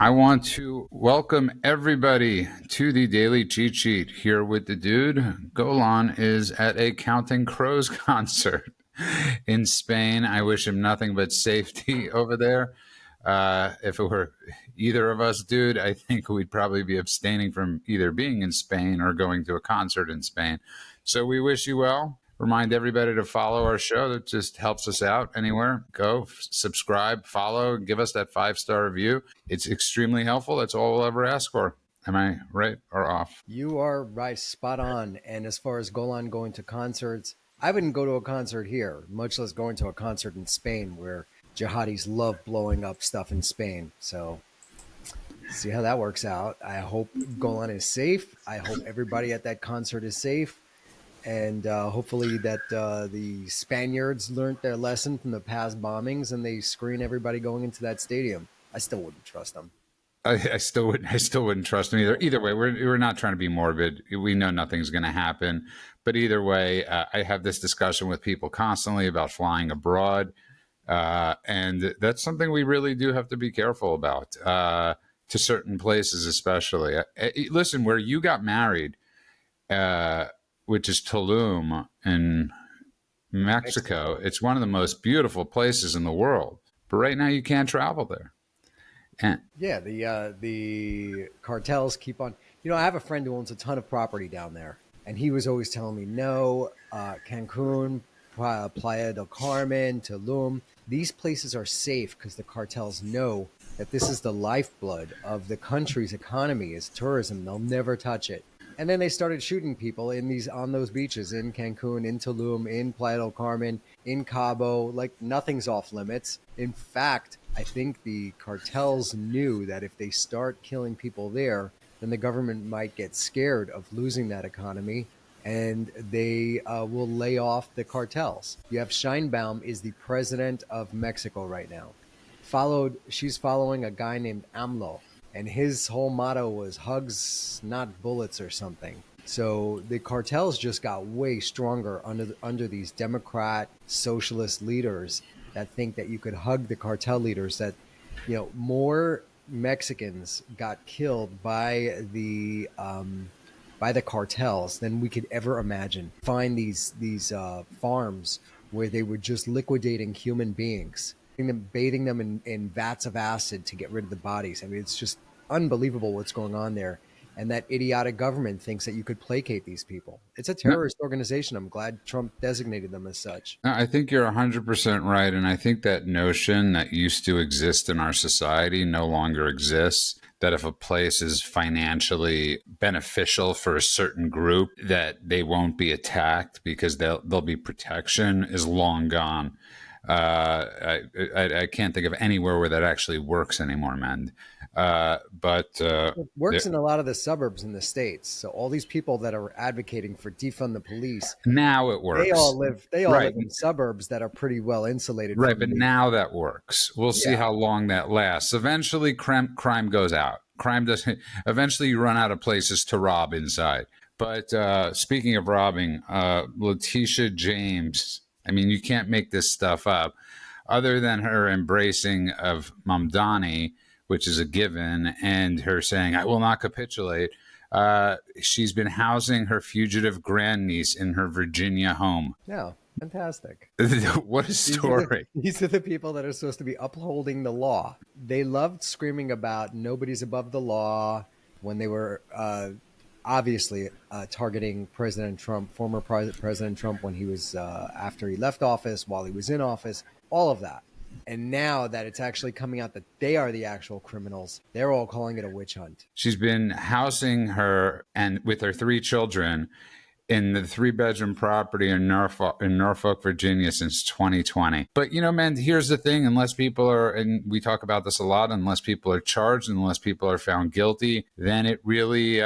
I want to welcome everybody to the Daily Cheat Sheet here with the dude. Golan is at a Counting Crows concert in Spain. I wish him nothing but safety over there. If it were either of us, dude, I think we'd probably be abstaining from either being in Spain or going to a concert in Spain. So we wish you well. Remind everybody to follow our show. That just helps us out anywhere. Go subscribe, follow, give us that 5-star review. It's extremely helpful. That's all we'll ever ask for. Am I right or off? You are right, spot on. And as far as Golan going to concerts, I wouldn't go to a concert here, much less going to a concert in Spain where jihadis love blowing up stuff in Spain. So see how that works out. I hope Golan is safe. I hope everybody at that concert is safe. And hopefully that the Spaniards learned their lesson from the past bombings and they screen everybody going into that stadium. I still wouldn't trust them. I still wouldn't trust him either. Either way, we're not trying to be morbid. We know nothing's going to happen, but either way, I have this discussion with people constantly about flying abroad, and that's something we really do have to be careful about to certain places, especially. Listen, where you got married, which is Tulum in Mexico, it's one of the most beautiful places in the world. But right now, you can't travel there. And Yeah, the cartels keep on. I have a friend who owns a ton of property down there, and he was always telling me, no, Cancun, Playa del Carmen, Tulum, these places are safe because the cartels know that this is the lifeblood of the country's economy is tourism. They'll never touch it. And then they started shooting people on those beaches in Cancun, in Tulum, in Playa del Carmen, in Cabo. Like nothing's off limits. In fact, I think the cartels knew that if they start killing people there, then the government might get scared of losing that economy, and they will lay off the cartels. You have Scheinbaum is the president of Mexico right now. She's following a guy named AMLO, and his whole motto was hugs, not bullets, or something. So the cartels just got way stronger under these Democrat socialist leaders that think that you could hug the cartel leaders. That more Mexicans got killed by the cartels than we could ever imagine. Find these farms where they were just liquidating human beings, bathing them in vats of acid to get rid of the bodies. I mean, it's just unbelievable what's going on there. And that idiotic government thinks that you could placate these people. It's a terrorist organization. I'm glad Trump designated them as such. I think you're 100% right. And I think that notion that used to exist in our society no longer exists. That if a place is financially beneficial for a certain group, that they won't be attacked because there'll be protection is long gone. I can't think of anywhere where that actually works anymore, man. But It works in a lot of the suburbs in the States. So all these people that are advocating for defund the police, now it works. They all Right. live in suburbs that are pretty well insulated. Right, from but now that works. We'll see how long that lasts. Eventually, crime goes out. Crime doesn't. Eventually, you run out of places to rob inside. But speaking of robbing, Letitia James. I mean, you can't make this stuff up. Other than her embracing of Mamdani, which is a given, and her saying, "I will not capitulate." She's been housing her fugitive grandniece in her Virginia home. Yeah, fantastic. What a story. These are the people that are supposed to be upholding the law. They loved screaming about nobody's above the law when they were obviously targeting President Trump, former President Trump, when he was after he left office, while he was in office, all of that. And now that it's actually coming out that they are the actual criminals, they're all calling it a witch hunt. She's been housing her and with her 3 children in the 3-bedroom property in Norfolk, Virginia since 2020. But, man, here's the thing. Unless people are, and we talk about this a lot, unless people are charged, unless people are found guilty, then it really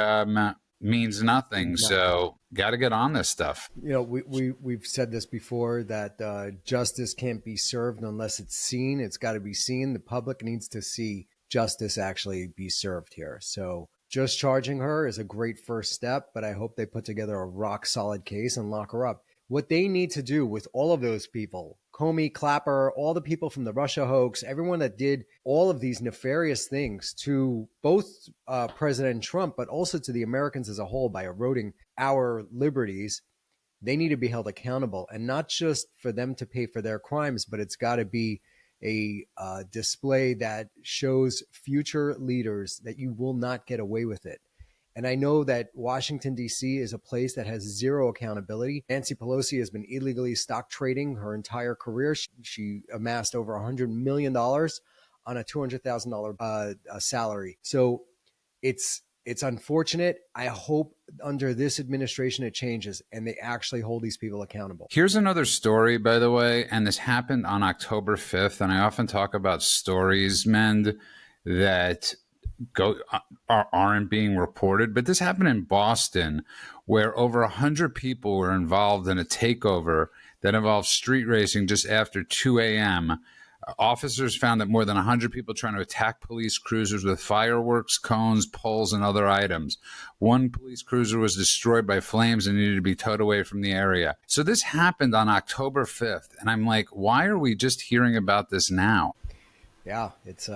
means nothing. So got to get on this stuff. We've said this before that justice can't be served unless it's seen. It's got to be seen. The public needs to see justice actually be served here. So just charging her is a great first step, but I hope they put together a rock solid case and lock her up. What they need to do with all of those people, Comey, Clapper, all the people from the Russia hoax, everyone that did all of these nefarious things to both President Trump, but also to the Americans as a whole by eroding our liberties, they need to be held accountable, and not just for them to pay for their crimes, but it's got to be a display that shows future leaders that you will not get away with it. And I know that Washington, D.C. is a place that has zero accountability. Nancy Pelosi has been illegally stock trading her entire career. She amassed over $100 million on a $200,000 salary. So it's unfortunate. I hope under this administration it changes and they actually hold these people accountable. Here's another story, by the way, and this happened on October 5th. And I often talk about stories, Mend, that aren't being reported, but this happened in Boston, where over 100 people were involved in a takeover that involved street racing just after 2 a.m. Officers found that more than 100 people trying to attack police cruisers with fireworks, cones, poles, and other items. One police cruiser was destroyed by flames and needed to be towed away from the area. So this happened on October 5th, and I'm like, why are we just hearing about this now? Yeah, it's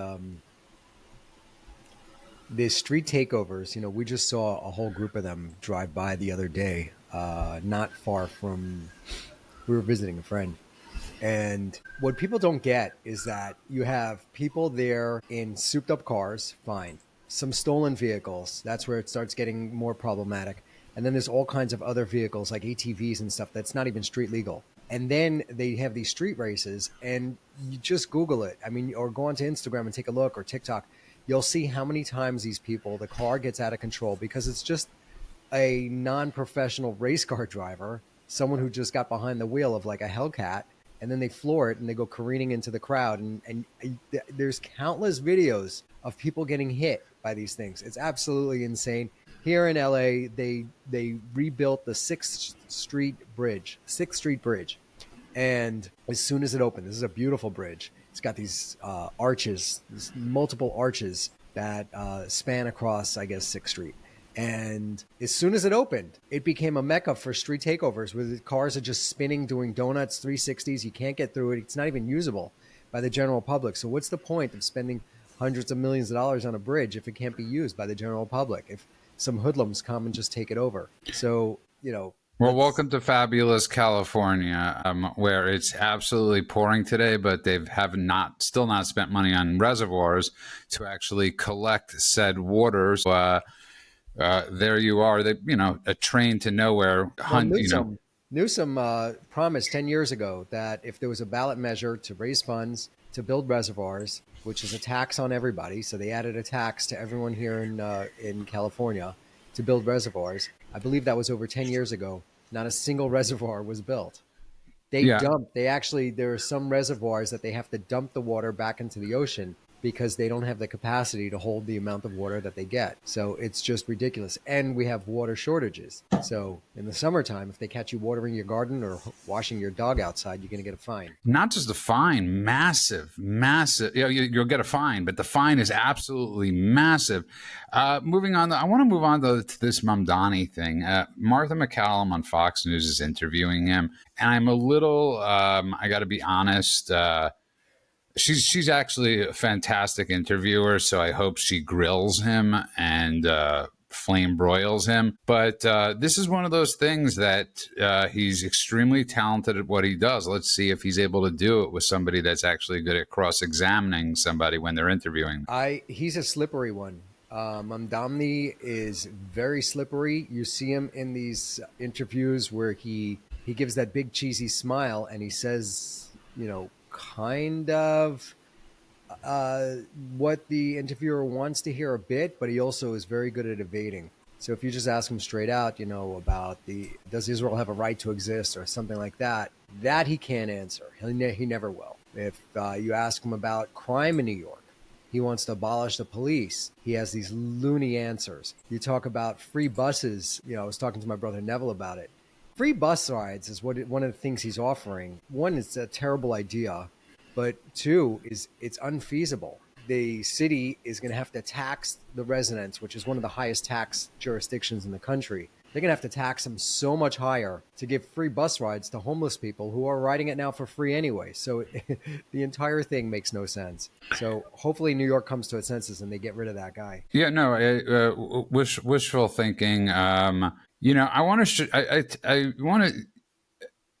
the street takeovers. We just saw a whole group of them drive by the other day, not far from, we were visiting a friend. And what people don't get is that you have people there in souped up cars, fine. Some stolen vehicles, that's where it starts getting more problematic. And then there's all kinds of other vehicles like ATVs and stuff that's not even street legal. And then they have these street races, and you just Google it. Or go onto Instagram and take a look, or TikTok. You'll see how many times the car gets out of control because it's just a non-professional race car driver, someone who just got behind the wheel of like a Hellcat, and then they floor it and they go careening into the crowd. And there's countless videos of people getting hit by these things. It's absolutely insane. Here in LA, they rebuilt the 6th Street Bridge. And as soon as it opened, this is a beautiful bridge. It's got these arches, these multiple arches that span across, I guess, 6th Street. And as soon as it opened, it became a mecca for street takeovers where the cars are just spinning, doing donuts, 360s. You can't get through it. It's not even usable by the general public. So what's the point of spending hundreds of millions of dollars on a bridge if it can't be used by the general public, if some hoodlums come and just take it over? So, Well, welcome to fabulous California, where it's absolutely pouring today, but they have still not spent money on reservoirs to actually collect said waters. There you are, a train to nowhere. Newsom promised 10 years ago that if there was a ballot measure to raise funds to build reservoirs, which is a tax on everybody, so they added a tax to everyone here in California to build reservoirs. I believe that was over 10 years ago. Not a single reservoir was built. There are some reservoirs that they have to dump the water back into the ocean because they don't have the capacity to hold the amount of water that they get. So it's just ridiculous. And we have water shortages. So in the summertime, if they catch you watering your garden or washing your dog outside, you're going to get a fine. Not just a fine, massive. You'll get a fine, but the fine is absolutely massive. Moving on, I want to move on to this Mamdani thing. Martha McCallum on Fox News is interviewing him. And I'm a little, I got to be honest, She's actually a fantastic interviewer, so I hope she grills him and flame broils him. But this is one of those things that he's extremely talented at what he does. Let's see if he's able to do it with somebody that's actually good at cross-examining somebody when they're interviewing. He's a slippery one. Mamdani is very slippery. You see him in these interviews where he gives that big cheesy smile and he says, kind of what the interviewer wants to hear a bit, but he also is very good at evading. So if you just ask him straight out, about does Israel have a right to exist or something like that he can't answer. He never will. If you ask him about crime in New York, he wants to abolish the police. He has these loony answers. You talk about free buses. I was talking to my brother Neville about it. Free bus rides is one of the things he's offering. One, it's a terrible idea, but two, is it's unfeasible. the city is going to have to tax the residents, which is one of the highest tax jurisdictions in the country. They're going to have to tax them so much higher to give free bus rides to homeless people who are riding it now for free anyway. So the entire thing makes no sense. So hopefully New York comes to its senses and they get rid of that guy. Yeah, no, wishful thinking. I want to. I want to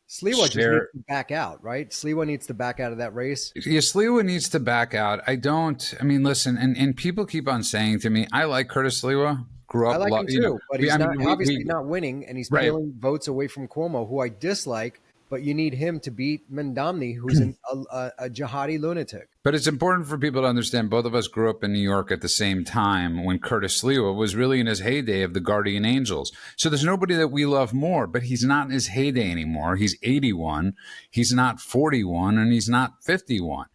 Sliwa just needs share. to back out, right? Sliwa needs to back out of that race. Yeah, Sliwa needs to back out. I don't. I mean, listen, and people keep on saying to me, I like Curtis Sliwa. Grew I up, like him too, but we, he's I not mean, obviously not winning, and he's right. peeling votes away from Cuomo, who I dislike. But you need him to beat Mendamni, who's a jihadi lunatic. But it's important for people to understand both of us grew up in New York at the same time when Curtis Sliwa was really in his heyday of the Guardian Angels. So there's nobody that we love more, but he's not in his heyday anymore. He's 81, he's not 41, and he's not 51.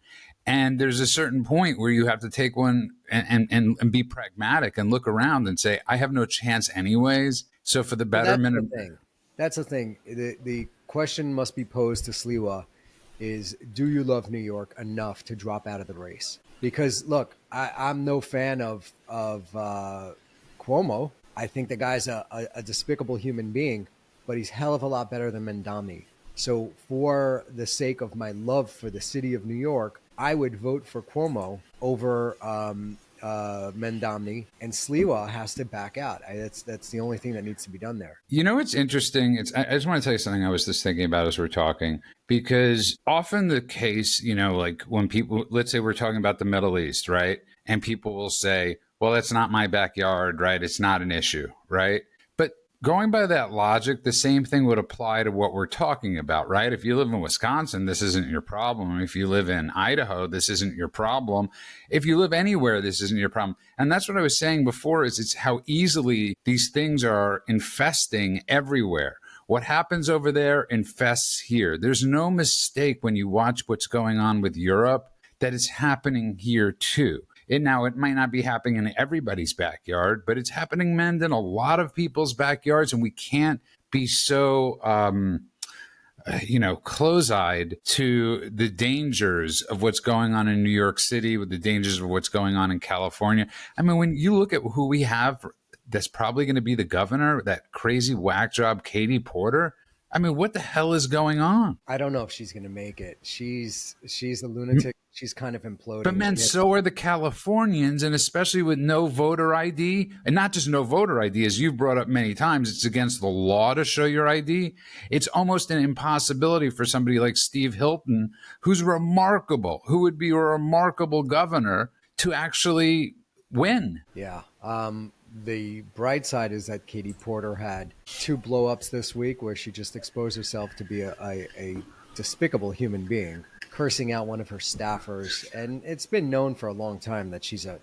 And there's a certain point where you have to take one and be pragmatic and look around and say, I have no chance anyways. So for the Well, that's betterment the of thing. That's the thing. The question must be posed to Sliwa is, do you love New York enough to drop out of the race? Because look, I'm no fan of Cuomo. I think the guy's a despicable human being, but he's hell of a lot better than Mendamni. So for the sake of my love for the city of New York, I would vote for Cuomo over Mendamni, and Sliwa has to back out. That's the only thing that needs to be done there. You know, it's interesting. I just want to tell you something I was just thinking about as we're talking, because often the case, like when people, let's say we're talking about the Middle East, right? And people will say, well, that's not my backyard, right? It's not an issue, right? But going by that logic, the same thing would apply to what we're talking about, right? If you live in Wisconsin, this isn't your problem. If you live in Idaho, this isn't your problem. If you live anywhere, this isn't your problem. And that's what I was saying before, is it's how easily these things are infesting everywhere. What happens over there infests here. There's no mistake when you watch what's going on with Europe that it's happening here too. It might not be happening in everybody's backyard, but it's happening, men, in a lot of people's backyards, and we can't be so close-eyed to the dangers of what's going on in New York City, with the dangers of what's going on in California. I mean, when you look at who we have that's probably going to be the governor, that crazy whack job, Katie Porter. I mean, what the hell is going on? I don't know if she's going to make it. She's a lunatic. She's kind of imploding. But man, so are the Californians, and especially with no voter ID, and not just no voter ID, as you've brought up many times, it's against the law to show your ID. It's almost an impossibility for somebody like Steve Hilton, who's remarkable, who would be a remarkable governor, to actually win. Yeah. The bright side is that Katie Porter had 2 blow-ups this week where she just exposed herself to be a despicable human being, cursing out one of her staffers. And it's been known for a long time that she's a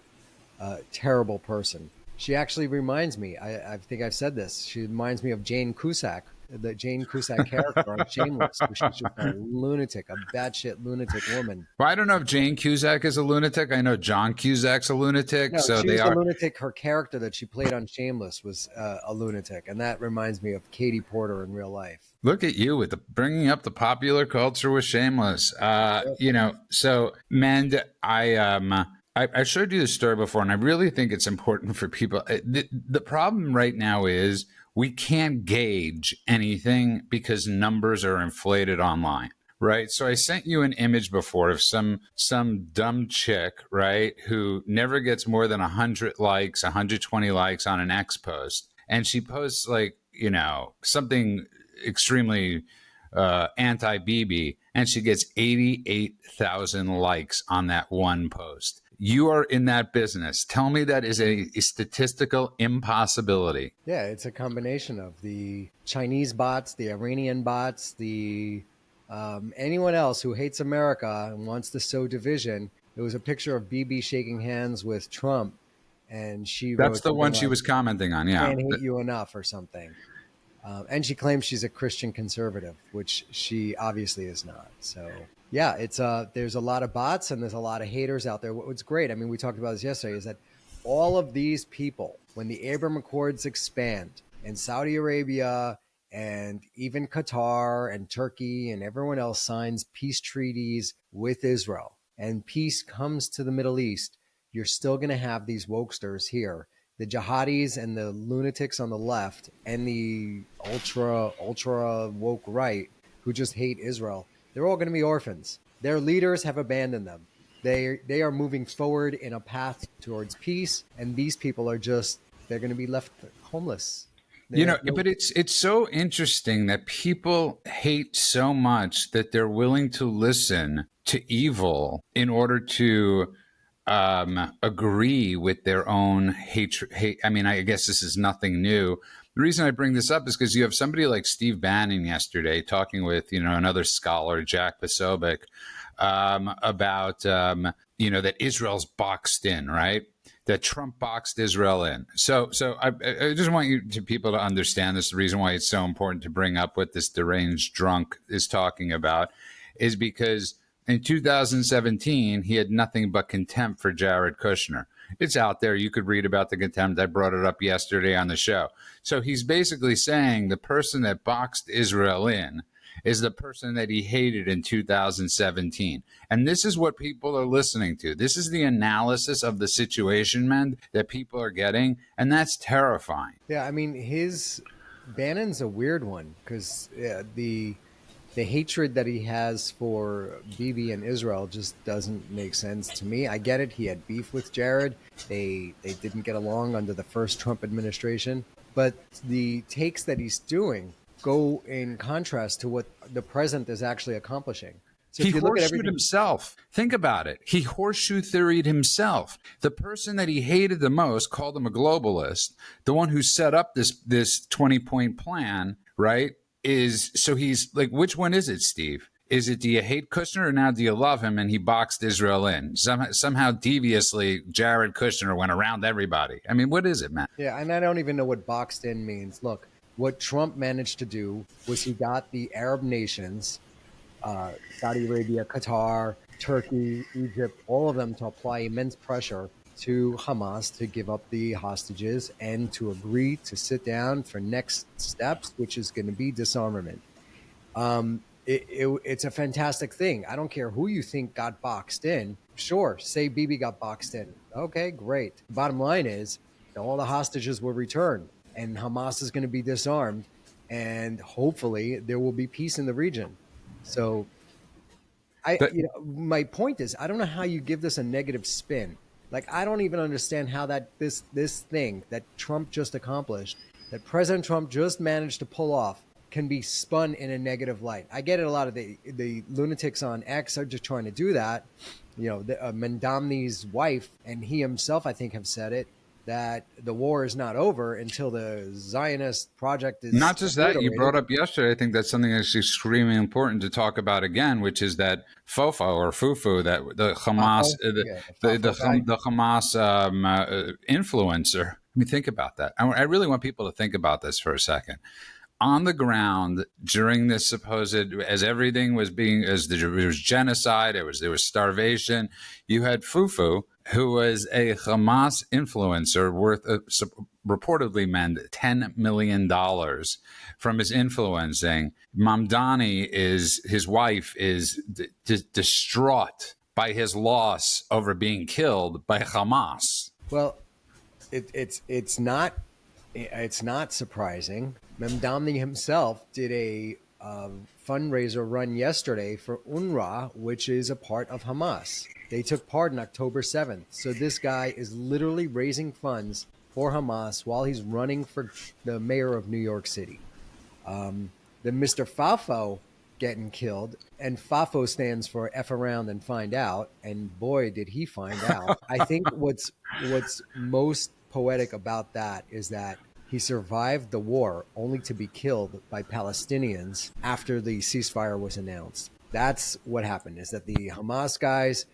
terrible person. She actually reminds me, I think I've said this, she reminds me of Jane Cusack, the Jane Cusack character on Shameless, where she's just a lunatic, a batshit lunatic woman. Well, I don't know if Jane Cusack is a lunatic. I know John Cusack's a lunatic. No, so she they was are a lunatic. Her character that she played on Shameless was a lunatic, and that reminds me of Katie Porter in real life. Look at you with bringing up the popular culture with Shameless. So Mend, I showed you the story before, and I really think it's important for people. The problem right now is we can't gauge anything because numbers are inflated online, right? So I sent you an image before of some dumb chick, right, who never gets more than 100 likes, 120 likes on an X post. And she posts something extremely anti-BB, and she gets 88,000 likes on that one post. You are in that business. Tell me that is a statistical impossibility. Yeah, it's a combination of the Chinese bots, the Iranian bots, the anyone else who hates America and wants to sow division. There was a picture of BB shaking hands with Trump, and she That's wrote the one she like, was commenting on. Yeah, can't hate you enough or something. And she claims she's a Christian conservative, which she obviously is not. So yeah, it's there's a lot of bots and there's a lot of haters out there. What's great, I mean, we talked about this yesterday, is that all of these people, when the Abraham Accords expand and Saudi Arabia and even Qatar and Turkey and everyone else signs peace treaties with Israel, and peace comes to the Middle East, you're still going to have these wokesters here, the jihadis and the lunatics on the left, and the ultra woke right who just hate Israel. They're all going to be orphans. Their leaders have abandoned them. They are moving forward in a path towards peace, and these people are just they're going to be left homeless. They have no. But it's so interesting that people hate so much that they're willing to listen to evil in order to agree with their own hatred. I mean, I guess this is nothing new. The reason I bring this up is because you have somebody like Steve Bannon yesterday talking with, another scholar, Jack Posobiec, about, that Israel's boxed in, right? That Trump boxed Israel in. So I just want people to understand this. The reason why it's so important to bring up what this deranged drunk is talking about is because in 2017, he had nothing but contempt for Jared Kushner. It's out there. You could read about the contempt. I brought it up yesterday on the show. So he's basically saying the person that boxed Israel in is the person that he hated in 2017. And this is what people are listening to. This is the analysis of the situation, man, that people are getting. And that's terrifying. Yeah, I mean, Bannon's a weird one because the hatred that he has for Bibi and Israel just doesn't make sense to me. I get it. He had beef with Jared. They didn't get along under the first Trump administration. But the takes that he's doing go in contrast to what the president is actually accomplishing. So he horseshoed himself. Think about it. He horseshoe theoried himself. The person that he hated the most, called him a globalist, the one who set up this 20-point plan, right? He's like, which one is it, Steve? Is it, do you hate Kushner or now do you love him? And he boxed Israel in. Somehow deviously, Jared Kushner went around everybody. I mean, what is it, man? Yeah, and I don't even know what boxed in means. Look, what Trump managed to do was he got the Arab nations, Saudi Arabia, Qatar, Turkey, Egypt, all of them to apply immense pressure to Hamas to give up the hostages and to agree to sit down for next steps, which is going to be disarmament. It's a fantastic thing. I don't care who you think got boxed in. Sure, say Bibi got boxed in. Okay, great. Bottom line is all the hostages were returned and Hamas is going to be disarmed and hopefully there will be peace in the region. So my point is, I don't know how you give this a negative spin. Like, I don't even understand how that this thing that Trump just accomplished, that President Trump just managed to pull off, can be spun in a negative light. I get it. A lot of the lunatics on X are just trying to do that. Mandamni's wife and he himself, I think, have said it, that the war is not over until the Zionist project is not just that. You brought obliterated. up yesterday. I think that's something that's extremely important to talk about again, which is that FOFO or FUFU, that the Hamas, the Hamas influencer. I mean, think about that. I really want people to think about this for a second. On the ground during this supposed, as everything was being, there was genocide, there was starvation. You had Fufu, who was a Hamas influencer worth reportedly meant $10 million from his influencing. Mamdani his wife is distraught by his loss over being killed by Hamas. Well, it's not surprising. Mamdani himself did a fundraiser run yesterday for UNRWA, which is a part of Hamas. They took part on October 7th. So this guy is literally raising funds for Hamas while he's running for the mayor of New York City. The Mr. Fafo getting killed, and Fafo stands for F around and find out, and boy, did he find out. I think what's most poetic about that is that he survived the war only to be killed by Palestinians after the ceasefire was announced. That's what happened, is that the Hamas guys,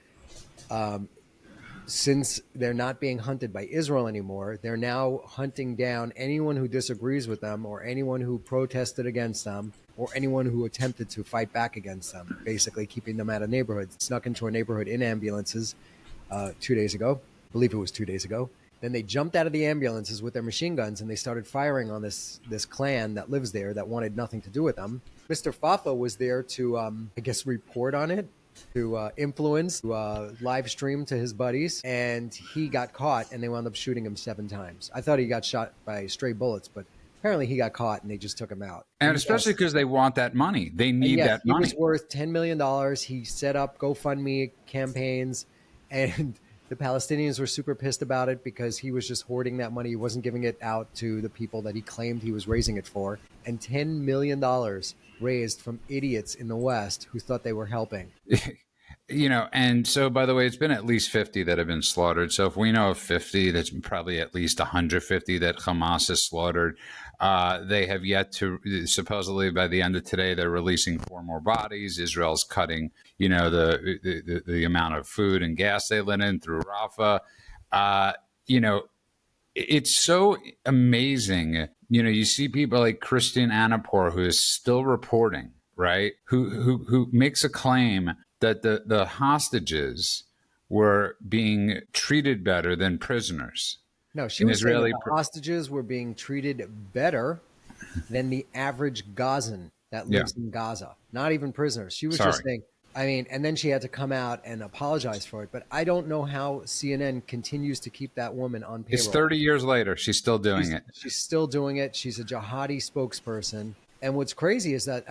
since they're not being hunted by Israel anymore, they're now hunting down anyone who disagrees with them or anyone who protested against them or anyone who attempted to fight back against them, basically keeping them out of neighborhoods. Snuck into a neighborhood in ambulances 2 days ago. I believe it was 2 days ago. Then they jumped out of the ambulances with their machine guns and they started firing on this clan that lives there that wanted nothing to do with them. Mr. Fafo was there to, report on it. to influence, to live stream to his buddies, and he got caught, and they wound up shooting him 7 times. I thought he got shot by stray bullets, but apparently he got caught, and they just took him out. And And especially because they want that money. They need yes, that he was money. worth $10 million. He set up GoFundMe campaigns, and the Palestinians were super pissed about it because he was just hoarding that money. He wasn't giving it out to the people that he claimed he was raising it for. And $10 million raised from idiots in the West who thought they were helping. And so, by the way, it's been at least 50 that have been slaughtered. So if we know of 50, that's probably at least 150 that Hamas has slaughtered. They have yet to, supposedly by the end of today, they're releasing 4 more bodies. Israel's cutting, the amount of food and gas they let in through Rafah. It's so amazing. You see people like Christian Anapor, who is still reporting, right? Who makes a claim that the hostages were being treated better than prisoners. No, she was saying that the hostages were being treated better than the average Gazan that lives in Gaza. Not even prisoners. She was just saying, and then she had to come out and apologize for it. But I don't know how CNN continues to keep that woman on payroll. It's 30 years later. She's still doing it. She's still doing it. She's a jihadi spokesperson. And what's crazy is that,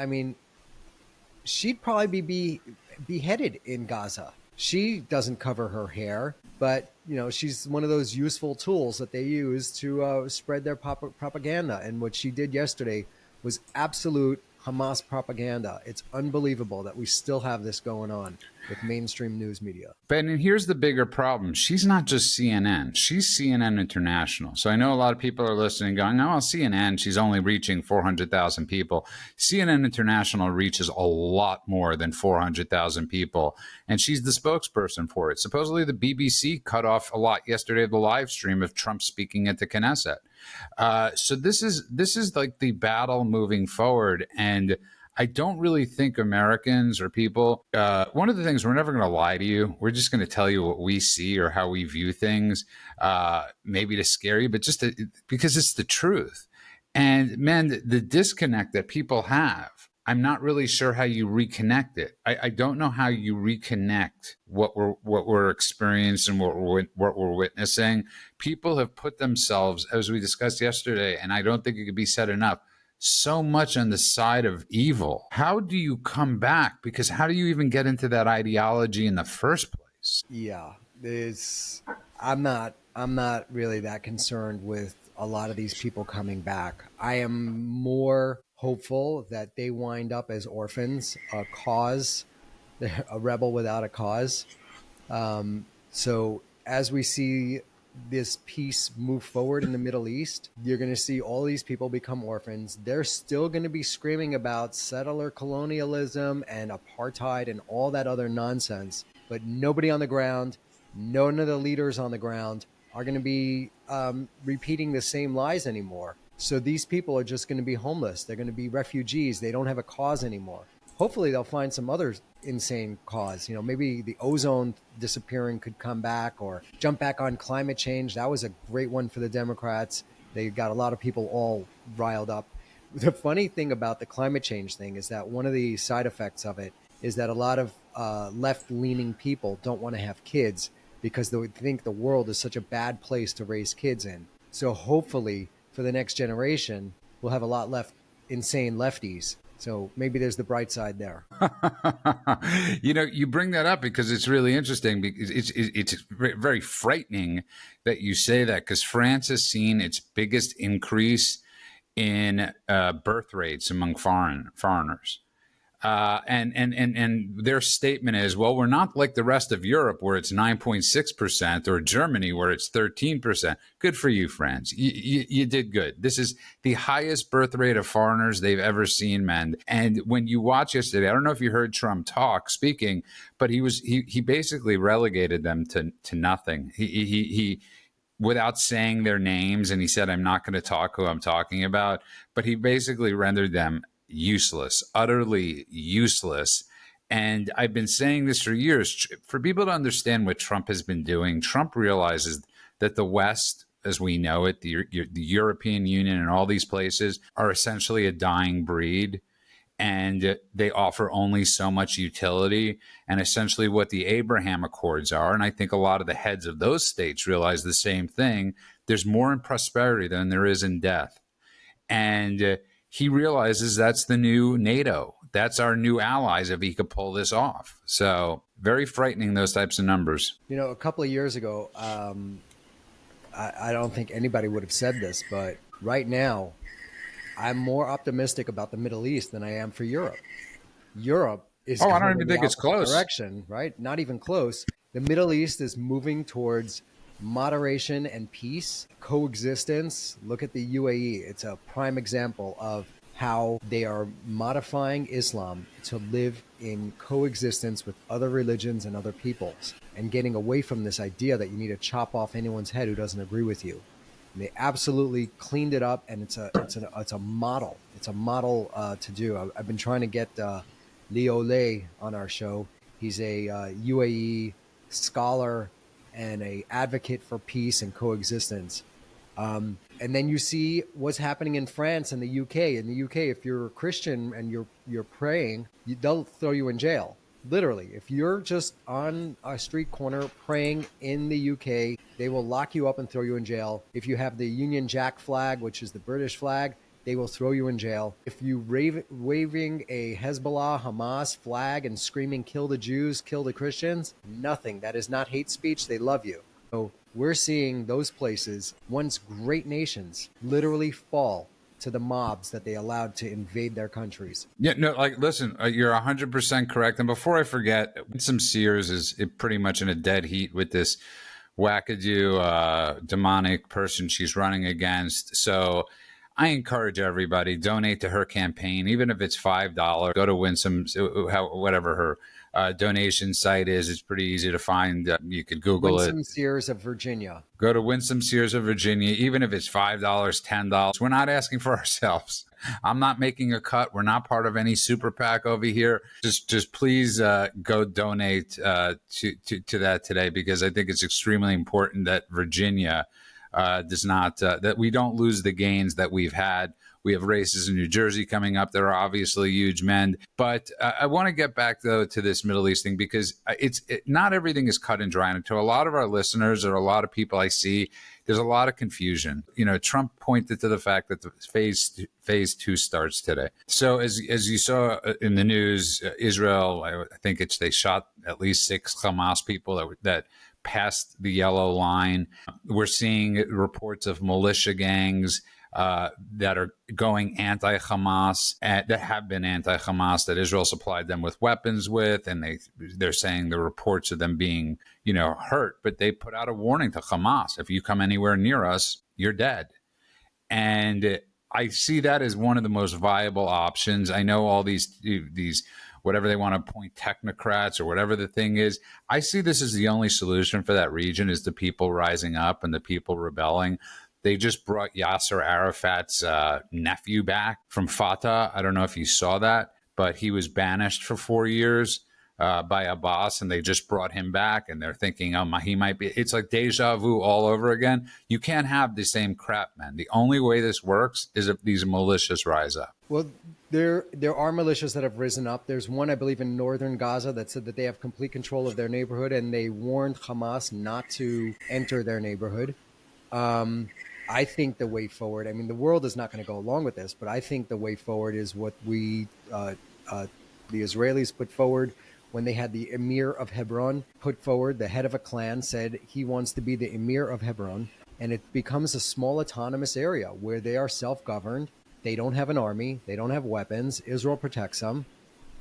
she'd probably be beheaded in Gaza. She doesn't cover her hair, but she's one of those useful tools that they use to spread their propaganda. And what she did yesterday was absolute Hamas propaganda. It's unbelievable that we still have this going on with mainstream news media. But and here's the bigger problem. She's not just CNN. She's CNN International. So I know a lot of people are listening going, oh, well, CNN, she's only reaching 400,000 people. CNN International reaches a lot more than 400,000 people. And she's the spokesperson for it. Supposedly the BBC cut off a lot yesterday of the live stream of Trump speaking at the Knesset. So this is like the battle moving forward. And I don't really think Americans or people, one of the things, we're never going to lie to you. We're just going to tell you what we see or how we view things, maybe to scare you, but just because it's the truth. And man, the disconnect that people have, I'm not really sure how you reconnect it. I don't know how you reconnect what we're experiencing, what we're witnessing. People have put themselves, as we discussed yesterday, and I don't think it could be said enough, so much on the side of evil. How do you come back? Because how do you even get into that ideology in the first place? Yeah, I'm not really that concerned with a lot of these people coming back. I am more hopeful that they wind up as orphans, a rebel without a cause. So as we see this peace move forward in the Middle East, you're going to see all these people become orphans. They're still going to be screaming about settler colonialism and apartheid and all that other nonsense. But nobody on the ground, none of the leaders on the ground are going to be repeating the same lies anymore. So these people are just going to be homeless. They're going to be refugees. They don't have a cause anymore. Hopefully they'll find some other insane cause. Maybe the ozone disappearing could come back, or jump back on climate change. That was a great one for the Democrats. They got a lot of people all riled up. The funny thing about the climate change thing is that one of the side effects of it is that a lot of left-leaning people don't want to have kids because they think the world is such a bad place to raise kids in. So hopefully for the next generation, we'll have a lot less insane lefties. So maybe there's the bright side there. You bring that up because it's really interesting, because it's very frightening that you say that, because France has seen its biggest increase in birth rates among foreigners. And their statement is, well, we're not like the rest of Europe where it's 9.6%, or Germany where it's 13%. Good for you, France. You did good. This is the highest birth rate of foreigners they've ever seen, man. And when you watch yesterday, I don't know if you heard Trump speaking, but he basically relegated them to nothing. He without saying their names, and he said, I'm not going to talk who I'm talking about, but he basically rendered them useless, utterly useless. And I've been saying this for years. For people to understand what Trump has been doing, Trump realizes that the West, as we know it, the European Union and all these places, are essentially a dying breed. and they offer only so much utility. And essentially what the Abraham Accords are, and I think a lot of the heads of those states realize the same thing, there's more in prosperity than there is in death. And he realizes that's the new NATO. That's our new allies if he could pull this off. So very frightening, those types of numbers. You know, a couple of years ago, I don't think anybody would have said this, but right now, I'm more optimistic about the Middle East than I am for Europe. Europe is I going don't in even the think it's opposite close. direction, right? Not even close. The Middle East is moving towards moderation and peace, coexistence. Look at the UAE. It's a prime example of how they are modifying Islam to live in coexistence with other religions and other peoples and getting away from this idea that you need to chop off anyone's head who doesn't agree with you. And they absolutely cleaned it up, and it's a model. It's a model to do. I've been trying to get Leo Lay on our show. He's a UAE scholar and a advocate for peace and coexistence. And then you see what's happening in France and the UK. In the UK, if you're a Christian and you're praying, they'll throw you in jail. Literally, if you're just on a street corner praying in the UK, they will lock you up and throw you in jail. If you have the Union Jack flag, which is the British flag, they will throw you in jail. If you waving a Hezbollah, Hamas flag and screaming, kill the Jews, kill the Christians, nothing. That is not hate speech. They love you. So we're seeing those places, once great nations, literally fall to the mobs that they allowed to invade their countries. Yeah, no, like, listen, you're 100% correct. And before I forget, Winsome Sears is pretty much in a dead heat with this wackadoo demonic person she's running against. So I encourage everybody, donate to her campaign, even if it's $5. Go to Winsome's, whatever her donation site is. It's pretty easy to find. You could Google it. Winsome Sears of Virginia. Go to Winsome Sears of Virginia, even if it's $5, $10. We're not asking for ourselves. I'm not making a cut. We're not part of any super PAC over here. Just please go donate to that today, because I think it's extremely important that Virginia does not, that we don't lose the gains that we've had. We have races in New Jersey coming up that are obviously huge men. But I want to get back, though, to this Middle East thing, because not everything is cut and dry. And to a lot of our listeners or a lot of people I see, there's a lot of confusion. You know, Trump pointed to the fact that the phase two starts today. So as you saw in the news, Israel, I think they shot at least 6 Hamas people that passed the yellow line. We're seeing reports of militia gangs that are going anti-Hamas, that have been anti-Hamas, that Israel supplied them with weapons with, and they're saying the reports of them being, hurt, but they put out a warning to Hamas: if you come anywhere near us, you're dead. And I see that as one of the most viable options. I know all these whatever they want to appoint technocrats or whatever the thing is. I see this as the only solution for that region, is the people rising up and the people rebelling. They just brought Yasser Arafat's nephew back from Fatah. I don't know if you saw that, but he was banished for 4 years by Abbas, and they just brought him back, and they're thinking, he might be. It's like deja vu all over again. You can't have the same crap, man. The only way this works is if these militias rise up. Well, there are militias that have risen up. There's one, I believe, in northern Gaza that said that they have complete control of their neighborhood, and they warned Hamas not to enter their neighborhood. I think the way forward, I mean, the world is not going to go along with this, but I think the way forward is what the Israelis put forward when they had the Emir of Hebron put forward. The head of a clan said he wants to be the Emir of Hebron, and it becomes a small autonomous area where they are self-governed. They don't have an army. They don't have weapons. Israel protects them,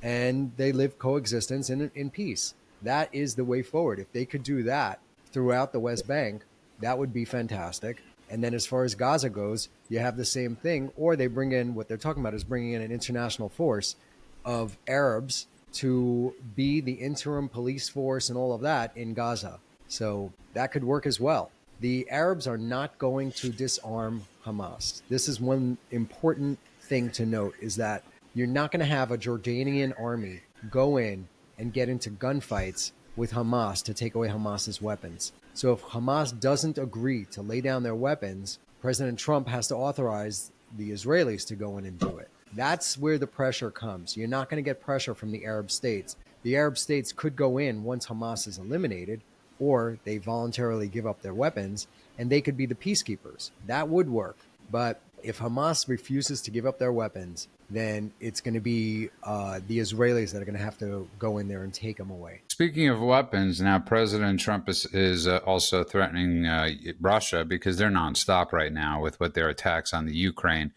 and they live coexistence in peace. That is the way forward. If they could do that throughout the West Bank, that would be fantastic. And then as far as Gaza goes, you have the same thing, or they bring in, what they're talking about is bringing in an international force of Arabs to be the interim police force and all of that in Gaza. So that could work as well. The Arabs are not going to disarm Hamas. This is one important thing to note, is that you're not going to have a Jordanian army go in and get into gunfights with Hamas to take away Hamas's weapons. So if Hamas doesn't agree to lay down their weapons, President Trump has to authorize the Israelis to go in and do it. That's where the pressure comes. You're not going to get pressure from the Arab states. The Arab states could go in once Hamas is eliminated, or they voluntarily give up their weapons, and they could be the peacekeepers. That would work. But if Hamas refuses to give up their weapons, then it's going to be the Israelis that are going to have to go in there and take them away. Speaking of weapons, now President Trump is also threatening Russia because they're nonstop right now with what their attacks on the Ukraine.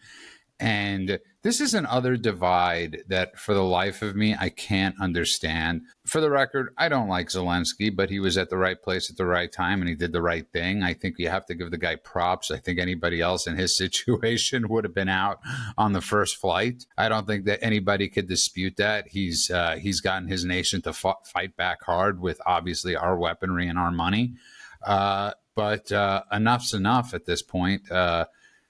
And this is another divide that, for the life of me, I can't understand. For the record, I don't like Zelensky, but he was at the right place at the right time and he did the right thing. I think you have to give the guy props. I think anybody else in his situation would have been out on the first flight. I don't think that anybody could dispute that. He's gotten his nation to fight back hard with obviously our weaponry and our money. But enough's enough at this point.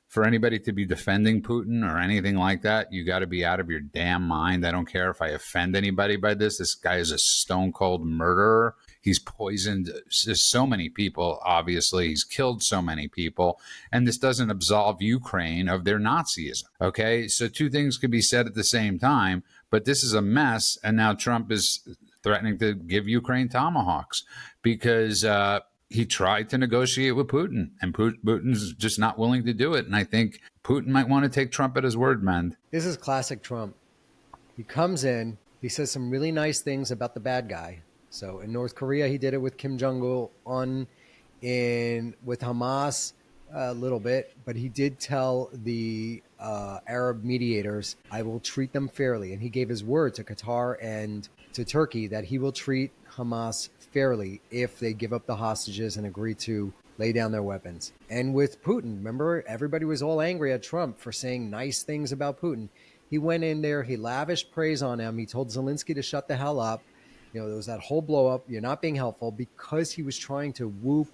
For anybody to be defending Putin or anything like that, you got to be out of your damn mind. I don't care if I offend anybody by this. This guy is a stone cold murderer. He's poisoned so many people, obviously. He's killed so many people. And this doesn't absolve Ukraine of their Nazism. Okay? So two things could be said at the same time, but this is a mess. And now Trump is threatening to give Ukraine tomahawks because he tried to negotiate with Putin, and Putin's just not willing to do it. And I think Putin might want to take Trump at his word, man. This is classic Trump. He comes in, he says some really nice things about the bad guy. So in North Korea, he did it with Kim Jong-un, with Hamas a little bit, but he did tell the Arab mediators, I will treat them fairly. And he gave his word to Qatar and to Turkey that he will treat Hamas fairly if they give up the hostages and agree to lay down their weapons. And with Putin, remember, everybody was all angry at Trump for saying nice things about Putin. He went in there, he lavished praise on him. He told Zelensky to shut the hell up. There was that whole blow up. You're not being helpful, because he was trying to woo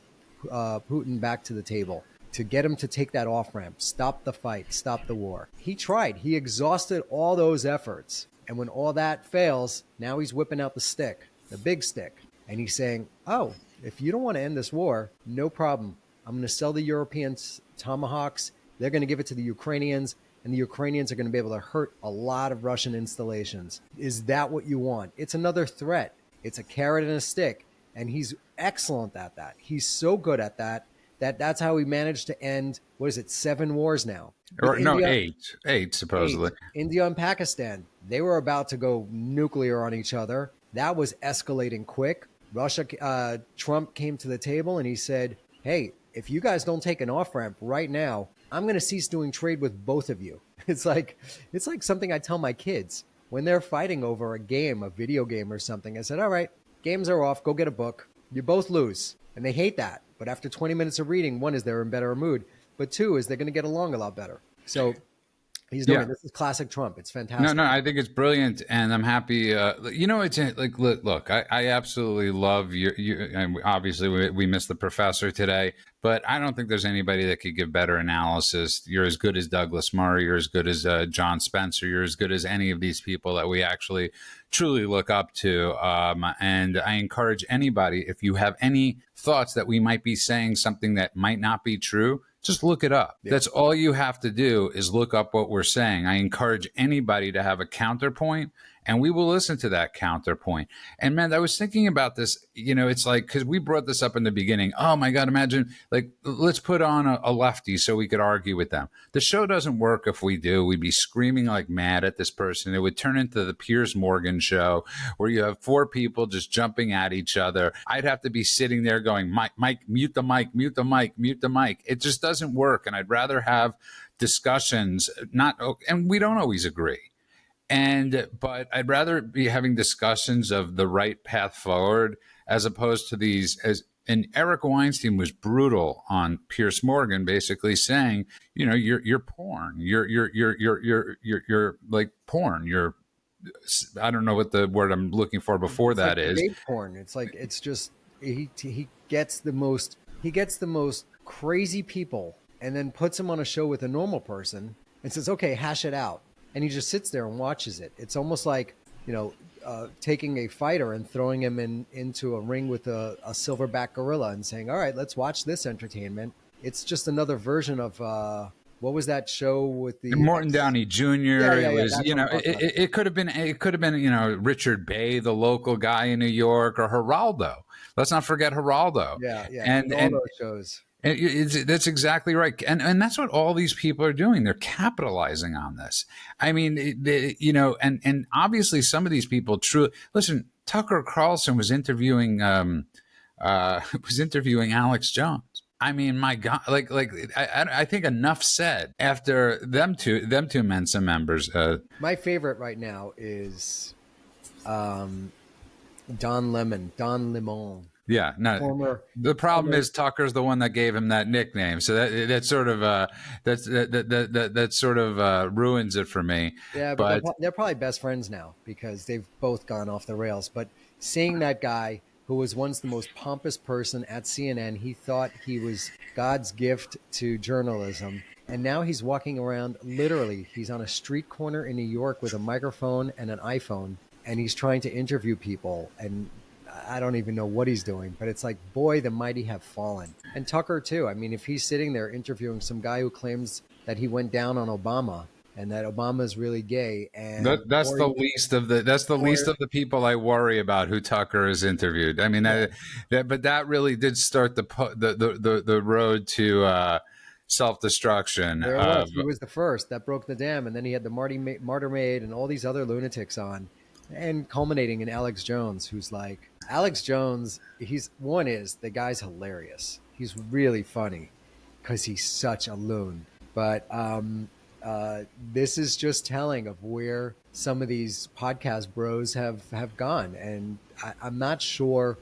Putin back to the table, to get him to take that off ramp, stop the fight, stop the war. He tried. He exhausted all those efforts. And when all that fails, now he's whipping out the stick, the big stick. And he's saying, oh, if you don't want to end this war, no problem. I'm going to sell the Europeans tomahawks. They're going to give it to the Ukrainians, and the Ukrainians are going to be able to hurt a lot of Russian installations. Is that what you want? It's another threat. It's a carrot and a stick. And he's excellent at that. He's so good at that. That's how he managed to end, 7 wars now? Or no, eight supposedly. India and Pakistan, they were about to go nuclear on each other. That was escalating quick. Trump came to the table and he said, hey, if you guys don't take an off-ramp right now, I'm going to cease doing trade with both of you. It's like something I tell my kids when they're fighting over a video game or something. I said, all right, games are off. Go get a book. You both lose. And they hate that. But after 20 minutes of reading, one is they're in better mood. But two is they're going to get along a lot better. So he's doing it. This is classic Trump. It's fantastic. No, I think it's brilliant, and I'm happy. It's like, look, I absolutely love you. And obviously, we missed the professor today, but I don't think there's anybody that could give better analysis. You're as good as Douglas Murray. You're as good as John Spencer. You're as good as any of these people that we actually truly look up to. And I encourage anybody, if you have any thoughts that we might be saying something that might not be true, just look it up. Yeah. That's all you have to do is look up what we're saying. I encourage anybody to have a counterpoint, and we will listen to that counterpoint. And man, I was thinking about this, it's like, because we brought this up in the beginning. Oh my God, imagine, like, let's put on a lefty so we could argue with them. The show doesn't work if we do. We'd be screaming like mad at this person. It would turn into the Piers Morgan show where you have 4 people just jumping at each other. I'd have to be sitting there going, Mike, mute the mic, mute the mic, mute the mic. It just doesn't work. And I'd rather have discussions, and we don't always agree. But I'd rather be having discussions of the right path forward as opposed to these. And Eric Weinstein was brutal on Piers Morgan, basically saying, you're porn. You're like porn. I don't know what the word I'm looking for before it's that like is. Porn. It's like, it's just he gets the most crazy people and then puts them on a show with a normal person and says, okay, hash it out. And he just sits there and watches it. It's almost like, taking a fighter and throwing him into a ring with a silverback gorilla and saying, all right, let's watch this entertainment. It's just another version of what was that show with the Morton ex? Downey Yeah, Jr. yeah, It yeah. was, That's what I'm talking about. it could have been, Richard Bay, the local guy in New York, or Geraldo. Let's not forget Geraldo. Yeah, yeah. And, And all and those shows. that's exactly right, and that's what all these people are doing. They're capitalizing on this. I mean, and obviously some of these people. True, listen. Tucker Carlson was interviewing was interviewing Alex Jones. I mean, my God, I think enough said after them two Mensa members. My favorite right now is um, Don Lemon, Yeah, no. former The problem former. is Tucker's the one that gave him that nickname, so that sort of that sort of ruins it for me. Yeah, but But they're probably best friends now because they've both gone off the rails. But seeing that guy who was once the most pompous person at CNN, he thought he was God's gift to journalism. And now he's walking around literally, he's on a street corner in New York with a microphone and an iPhone, and he's trying to interview people. And I don't even know what he's doing, but it's like, boy, the mighty have fallen. And Tucker, too. I mean, if he's sitting there interviewing some guy who claims that he went down on Obama and that Obama is really gay, and that's the least of the people I worry about who Tucker has interviewed. I mean, but that really did start the road to self destruction. there it was. He was the first that broke the dam, and then he had the Martyr Maid and all these other lunatics on, and culminating in Alex Jones, who's like Alex Jones. The guy's hilarious. He's really funny because he's such a loon. But this is just telling of where some of these podcast bros have gone, and I'm not sure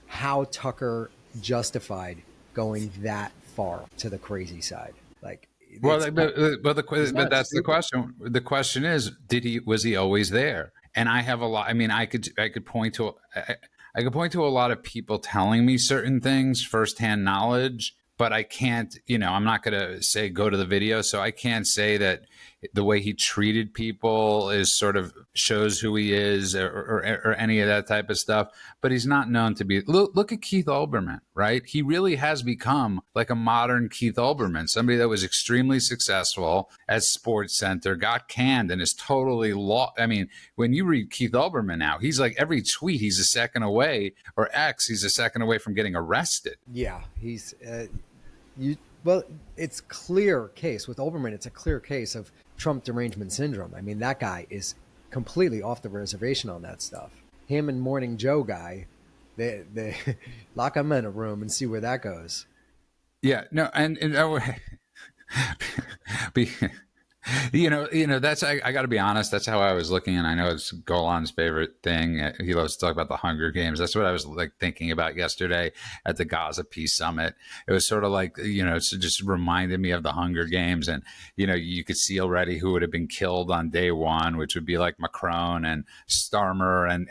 how Tucker justified going that far to the crazy side. Like, Well, he's but not that's the stupid. question. The question is, was he always there? And I have a lot. I mean, I could point to I could point to a lot of people telling me certain things, firsthand knowledge, but I can't. I'm not going to say go to the video, so I can't say that the way he treated people is sort of shows who he is, or any of that type of stuff. But he's not known to be. Look at Keith Olbermann, right? He really has become like a modern Keith Olbermann, somebody that was extremely successful at Sports Center, got canned, and is totally lost. I mean, when you read Keith Olbermann now, he's like every tweet he's a second away, or he's a second away from getting arrested. Yeah, he's you. Well, it's clear case with Olbermann. It's a clear case of Trump derangement syndrome. I mean, that guy is completely off the reservation on that stuff. Him and Morning Joe guy, they lock him in a room and see where that goes. Yeah, no, and be, that's I got to be honest. That's how I was looking, and I know it's Golan's favorite thing. He loves to talk about the Hunger Games. That's what I was like thinking about yesterday at the Gaza Peace Summit. It was sort of like it just reminded me of the Hunger Games, and you could see already who would have been killed on day one, which would be like Macron and Starmer, and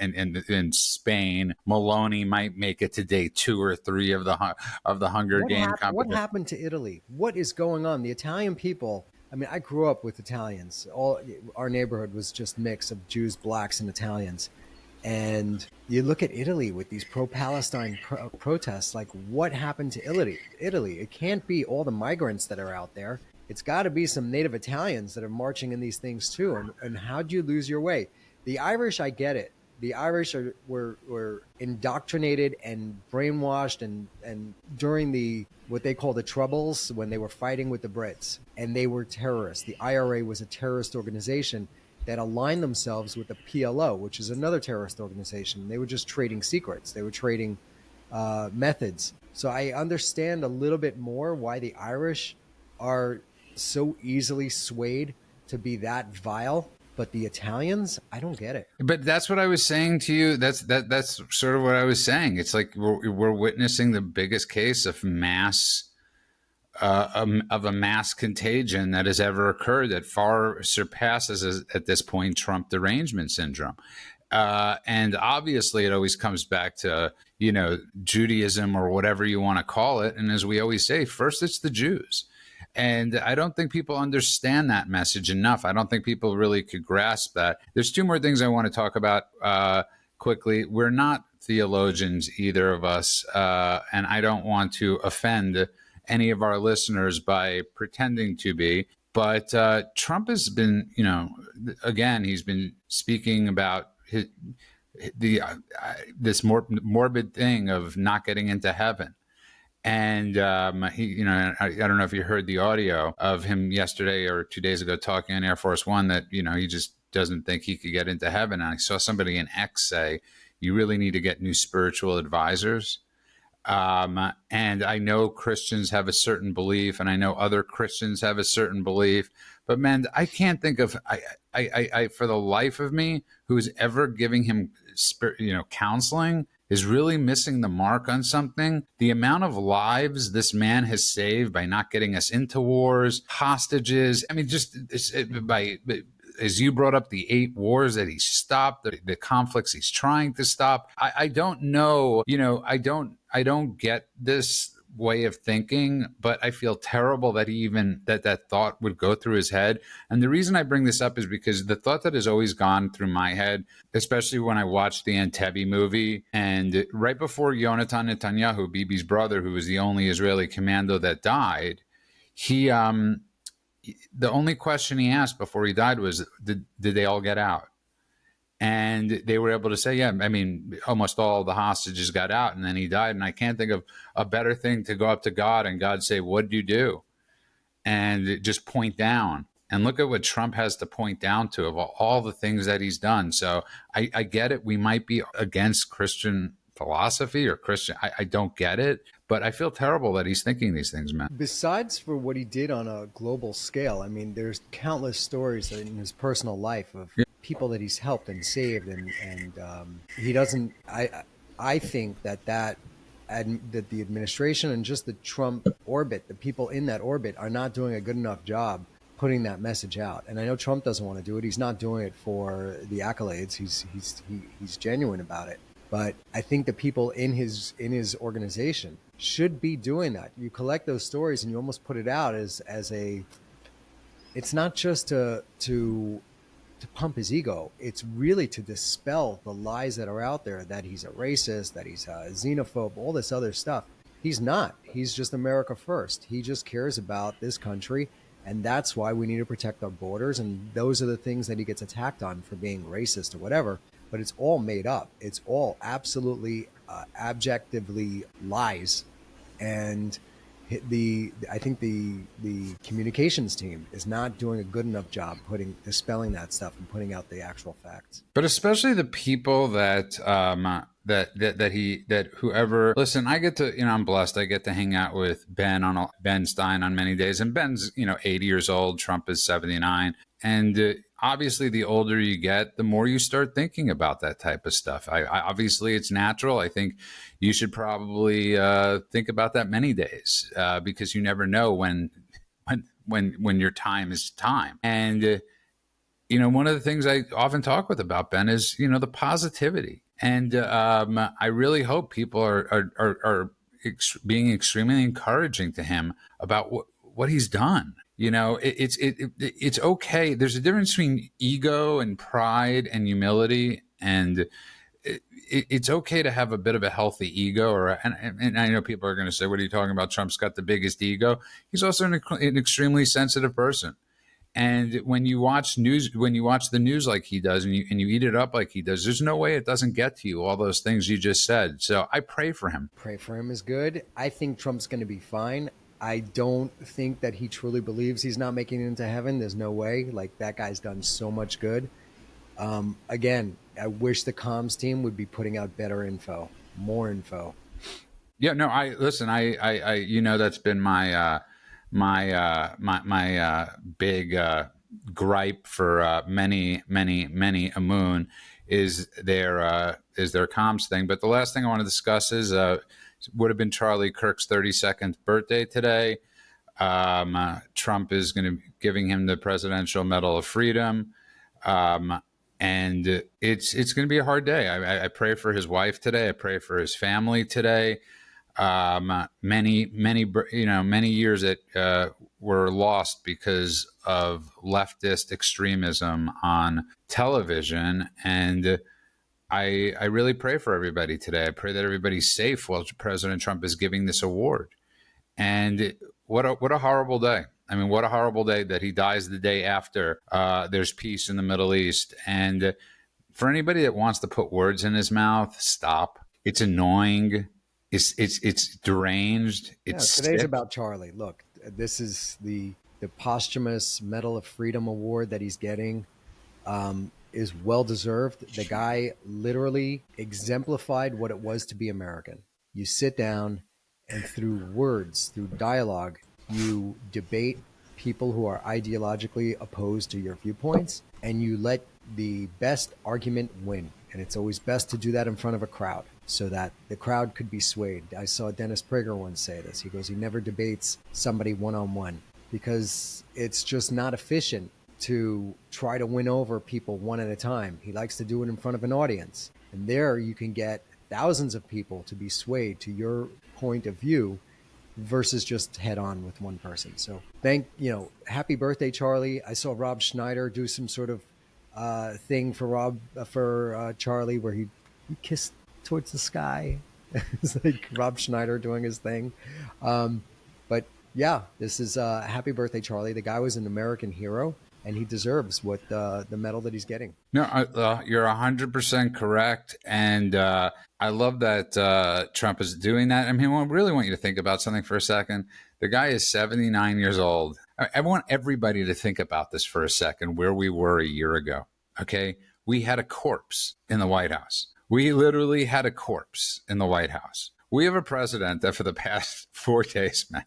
in Spain, Maloney might make it to day 2 or 3 of the Hunger Game competition. What happened to Italy? What is going on? The Italian people. I mean, I grew up with Italians. All our neighborhood was just a mix of Jews, blacks, and Italians. And you look at Italy with these pro-Palestine protests. Like, what happened to Italy? It can't be all the migrants that are out there. It's got to be some native Italians that are marching in these things too. And how do you lose your way? The Irish, I get it. The Irish were indoctrinated and brainwashed and during the what they call the Troubles, when they were fighting with the Brits, and they were terrorists. The IRA was a terrorist organization that aligned themselves with the PLO, which is another terrorist organization. They were just trading secrets. They were trading methods. So I understand a little bit more why the Irish are so easily swayed to be that vile. But the Italians, I don't get it. But that's what I was saying to you. That's sort of what I was saying. It's like we're witnessing the biggest case of a mass contagion that has ever occurred, that far surpasses at this point Trump derangement syndrome. And obviously, it always comes back to Judaism or whatever you want to call it. And as we always say, first it's the Jews. And I don't think people understand that message enough. I don't think people really could grasp that. There's 2 more things I want to talk about quickly. We're not theologians, either of us, and I don't want to offend any of our listeners by pretending to be. But Trump has been, again, he's been speaking about this morbid thing of not getting into heaven. And I don't know if you heard the audio of him yesterday or 2 days ago talking on Air Force One that he just doesn't think he could get into heaven. And I saw somebody in X say, "You really need to get new spiritual advisors." And I know Christians have a certain belief, and I know other Christians have a certain belief. But man, I can't think of I for the life of me who is ever giving him counseling is really missing the mark on something. The amount of lives this man has saved by not getting us into wars, hostages. I mean, just by as you brought up, the 8 wars that he stopped, the conflicts he's trying to stop. I don't know, I don't get this way of thinking, but I feel terrible that that thought would go through his head. And the reason I bring this up is because the thought that has always gone through my head, especially when I watched the Entebbe movie, and right before Yonatan Netanyahu, Bibi's brother, who was the only Israeli commando that died, he the only question he asked before he died was, did they all get out? And they were able to say, yeah, I mean, almost all the hostages got out, and then he died. And I can't think of a better thing to go up to God and God say, what did you do? And just point down. And look at what Trump has to point down to of all the things that he's done. So I get it. We might be against Christian philosophy or Christian. I don't get it. But I feel terrible that he's thinking these things, man. Besides for what he did on a global scale, I mean, there's countless stories in his personal life of people that he's helped and saved, and he doesn't. I think that the administration and just the Trump orbit, the people in that orbit, are not doing a good enough job putting that message out. And I know Trump doesn't want to do it. He's not doing it for the accolades. He's genuine about it. But I think the people in his organization should be doing that. You collect those stories and you almost put it out as a. It's not just to pump his ego. It's really to dispel the lies that are out there, that he's a racist, that he's a xenophobe, all this other stuff. He's not. He's just America first. He just cares about this country, and that's why we need to protect our borders. And those are the things that he gets attacked on for being racist or whatever. But it's all made up. It's all absolutely objectively lies. And I think the communications team is not doing a good enough job dispelling that stuff and putting out the actual facts. But especially the people that whoever, listen, I get to, I'm blessed. I get to hang out with Ben Stein on many days, and Ben's 80 years old. Trump is 79, and obviously, the older you get, the more you start thinking about that type of stuff. I obviously, it's natural. I think you should probably think about that many days because you never know when your time is time. And one of the things I often talk about Ben is the positivity. And I really hope people are being extremely encouraging to him about what he's done. It's okay. There's a difference between ego and pride and humility, and it's okay to have a bit of a healthy ego. And I know people are going to say, "What are you talking about? Trump's got the biggest ego." He's also an extremely sensitive person. And when you watch the news like he does, and you eat it up like he does, there's no way it doesn't get to you. All those things you just said. So I pray for him. Pray for him is good. I think Trump's going to be fine. I don't think that he truly believes he's not making it into heaven. There's no way. Like, that guy's done so much good. Again, I wish the comms team would be putting out better info, more info. Yeah, no, that's been my big gripe for many a moon is their comms thing. But the last thing I want to discuss is would have been Charlie Kirk's 32nd birthday today. Trump is going to be giving him the Presidential Medal of Freedom. And it's going to be a hard day. I pray for his wife today. I pray for his family today. Many years that were lost because of leftist extremism on television. And I really pray for everybody today. I pray that everybody's safe while President Trump is giving this award. And what a horrible day. I mean, what a horrible day that he dies the day after there's peace in the Middle East. And for anybody that wants to put words in his mouth, stop. It's annoying. It's deranged. Yeah, It's today's sick. about Charlie. Look, this is the posthumous Medal of Freedom award that he's getting. Is well deserved. The guy literally exemplified what it was to be American. You sit down and through words, through dialogue, you debate people who are ideologically opposed to your viewpoints, and you let the best argument win. And it's always best to do that in front of a crowd so that the crowd could be swayed. I saw Dennis Prager once say this. He goes, he never debates somebody one on one because it's just not efficient to try to win over people one at a time. He likes to do it in front of an audience. And there you can get thousands of people to be swayed to your point of view versus just head on with one person. So happy birthday, Charlie. I saw Rob Schneider do some sort of thing for Charlie where he kissed towards the sky. It's like Rob Schneider doing his thing. But yeah, this is happy birthday, Charlie. The guy was an American hero, and he deserves what the medal that he's getting. No, you're 100% correct. And I love that Trump is doing that. I mean, I really want you to think about something for a second. The guy is 79 years old. I want everybody to think about this for a second, where we were a year ago. Okay. We had a corpse in the White House. We literally had a corpse in the White House. We have a president that for the past 4 days, man,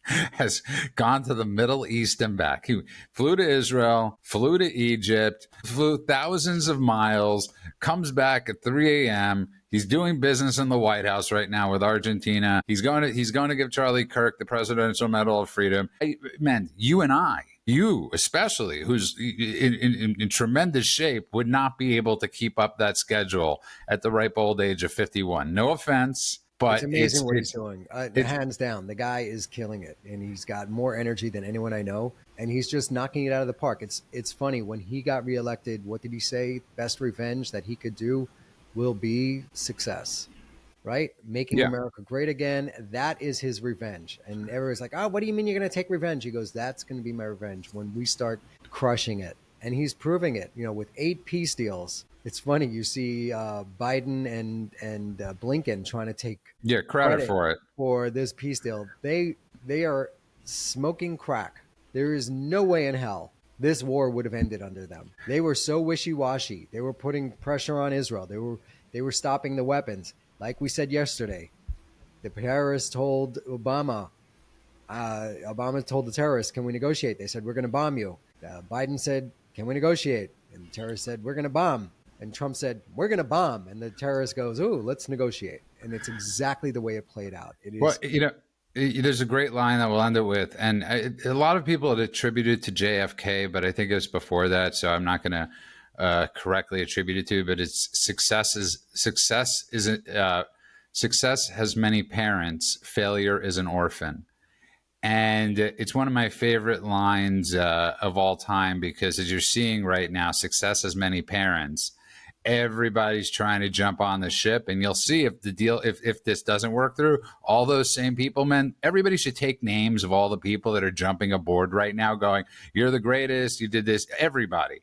has gone to the Middle East and back. He flew to Israel, flew to Egypt, flew thousands of miles, comes back at 3 a.m. He's doing business in the White House right now with Argentina. He's going to give Charlie Kirk the Presidential Medal of Freedom. Hey, man, you and I, you especially, who's in tremendous shape, would not be able to keep up that schedule at the ripe old age of 51. No offense. But it's amazing what he's doing. Hands down, the guy is killing it, and he's got more energy than anyone I know, and he's just knocking it out of the park. It's funny, when he got reelected, what did he say? Best revenge that he could do will be success, right? Making America great again. That is his revenge. And everyone's like, oh, what do you mean you're going to take revenge? He goes, that's going to be my revenge when we start crushing it. And he's proving it, with 8 peace deals. It's funny, you see Biden and Blinken trying to take credit for it for this peace deal. They are smoking crack. There is no way in hell this war would have ended under them. They were so wishy-washy. They were putting pressure on Israel. They were stopping the weapons. Like we said yesterday, the terrorists told Obama. Obama told the terrorists, "Can we negotiate?" They said, "We're going to bomb you." Biden said, "Can we negotiate?" And the terrorists said, "We're going to bomb." And Trump said, "We're going to bomb." And the terrorist goes, "Ooh, let's negotiate." And it's exactly the way it played out. It is. Well, there's a great line that we'll end it with. And a lot of people had attributed to JFK, but I think it was before that. So I'm not going to correctly attribute it to, but it's success has many parents. Failure is an orphan. And it's one of my favorite lines of all time, because as you're seeing right now, success has many parents. Everybody's trying to jump on the ship, and you'll see if this doesn't work through, all those same people, man, everybody should take names of all the people that are jumping aboard right now going, you're the greatest, you did this, everybody.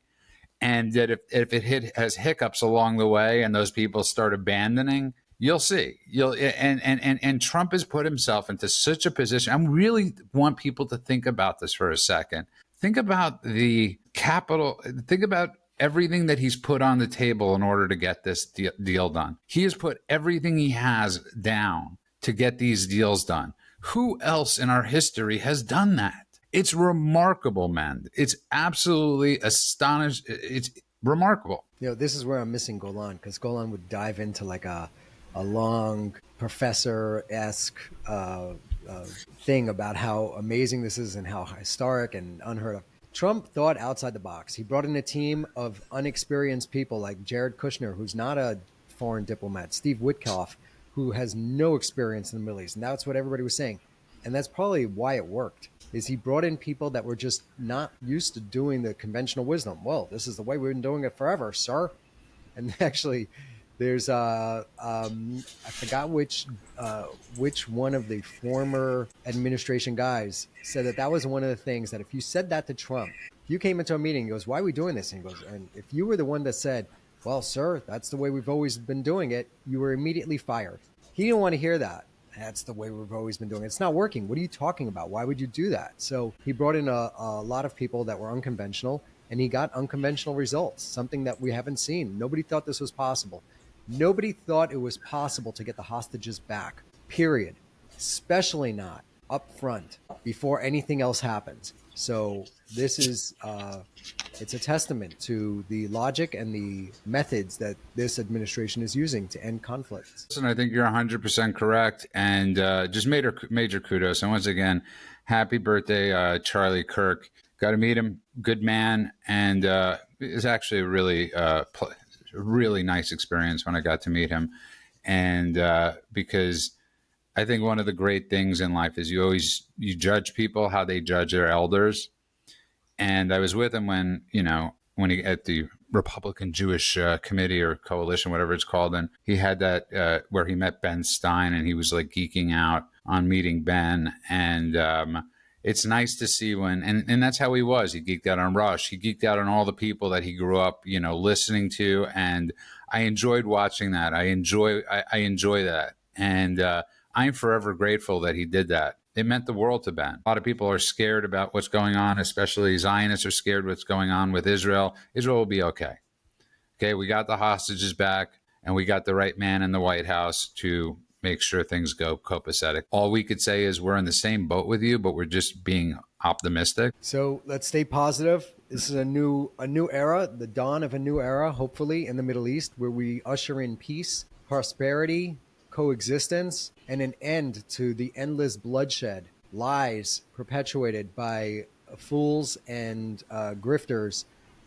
And that if it has hiccups along the way and those people start abandoning, you'll see. And Trump has put himself into such a position. I really want people to think about this for a second. Think about the capital. Think about everything that he's put on the table in order to get this deal done. He has put everything he has down to get these deals done. Who else in our history has done that? It's remarkable, man. It's absolutely astonishing. It's remarkable. This is where I'm missing Golan, because Golan would dive into like a long professor-esque thing about how amazing this is and how historic and unheard of. Trump thought outside the box. He brought in a team of unexperienced people like Jared Kushner, who's not a foreign diplomat, Steve Witkoff, who has no experience in the Middle East. And that's what everybody was saying. And that's probably why it worked, is he brought in people that were just not used to doing the conventional wisdom. Well, this is the way we've been doing it forever, sir. And actually, There's I forgot which one of the former administration guys said that was one of the things that if you said that to Trump, if you came into a meeting, he goes, "Why are we doing this?" And he goes, "And if you were the one that said, well, sir, that's the way we've always been doing it," you were immediately fired. He didn't want to hear that. That's the way we've always been doing it. It's not working. What are you talking about? Why would you do that? So he brought in a lot of people that were unconventional, and he got unconventional results, something that we haven't seen. Nobody thought this was possible. Nobody thought it was possible to get the hostages back, period. Especially not up front before anything else happens. So this is it's a testament to the logic and the methods that this administration is using to end conflicts. And I think you're 100% correct. And just major kudos. And once again, happy birthday, Charlie Kirk. Got to meet him. Good man. And it's actually a really nice experience when I got to meet him. And because I think one of the great things in life is you judge people how they judge their elders. And I was with him when he at the Republican Jewish Committee or Coalition, whatever it's called, and he had that where he met Ben Stein, and he was like geeking out on meeting Ben. And it's nice to see and that's how he was. He geeked out on Rush. He geeked out on all the people that he grew up, listening to. And I enjoyed watching that. I enjoy that. And I'm forever grateful that he did that. It meant the world to Ben. A lot of people are scared about what's going on, especially Zionists are scared what's going on with Israel. Israel will be okay. Okay, we got the hostages back, and we got the right man in the White House to make sure things go copacetic. All we could say is we're in the same boat with you, but we're just being optimistic. So let's stay positive. This is a new era, the dawn of a new era, hopefully, in the Middle East, where we usher in peace, prosperity, coexistence, and an end to the endless bloodshed, lies perpetuated by fools and grifters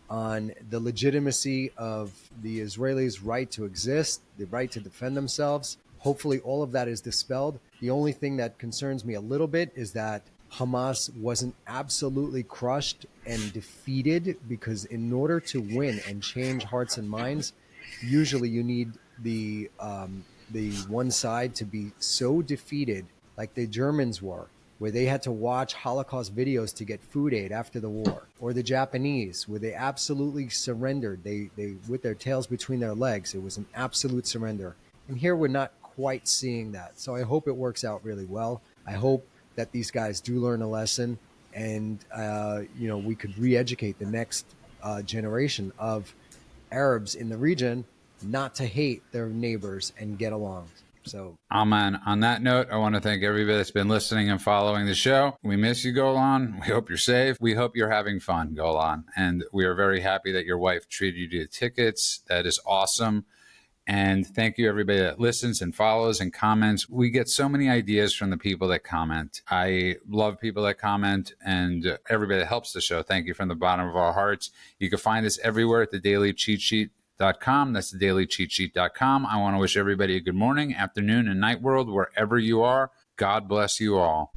on the legitimacy of the Israelis' right to exist, the right to defend themselves. Hopefully, all of that is dispelled. The only thing that concerns me a little bit is that Hamas wasn't absolutely crushed and defeated, because in order to win and change hearts and minds, usually you need the one side to be so defeated, like the Germans were, where they had to watch Holocaust videos to get food aid after the war, or the Japanese, where they absolutely surrendered. They with their tails between their legs. It was an absolute surrender. And here we're not quite seeing that. So I hope it works out really well. I hope that these guys do learn a lesson, and we could re-educate the next generation of Arabs in the region not to hate their neighbors and get along. So, Amen. On that note, I want to thank everybody that's been listening and following the show. We miss you, Golan. We hope you're safe. We hope you're having fun, Golan. And we are very happy that your wife treated you to tickets. That is awesome. And thank you, everybody that listens and follows and comments. We get so many ideas from the people that comment. I love people that comment, and everybody that helps the show. Thank you from the bottom of our hearts. You can find us everywhere at thedailycheatsheet.com. That's thedailycheatsheet.com. I want to wish everybody a good morning, afternoon, and night world, wherever you are. God bless you all.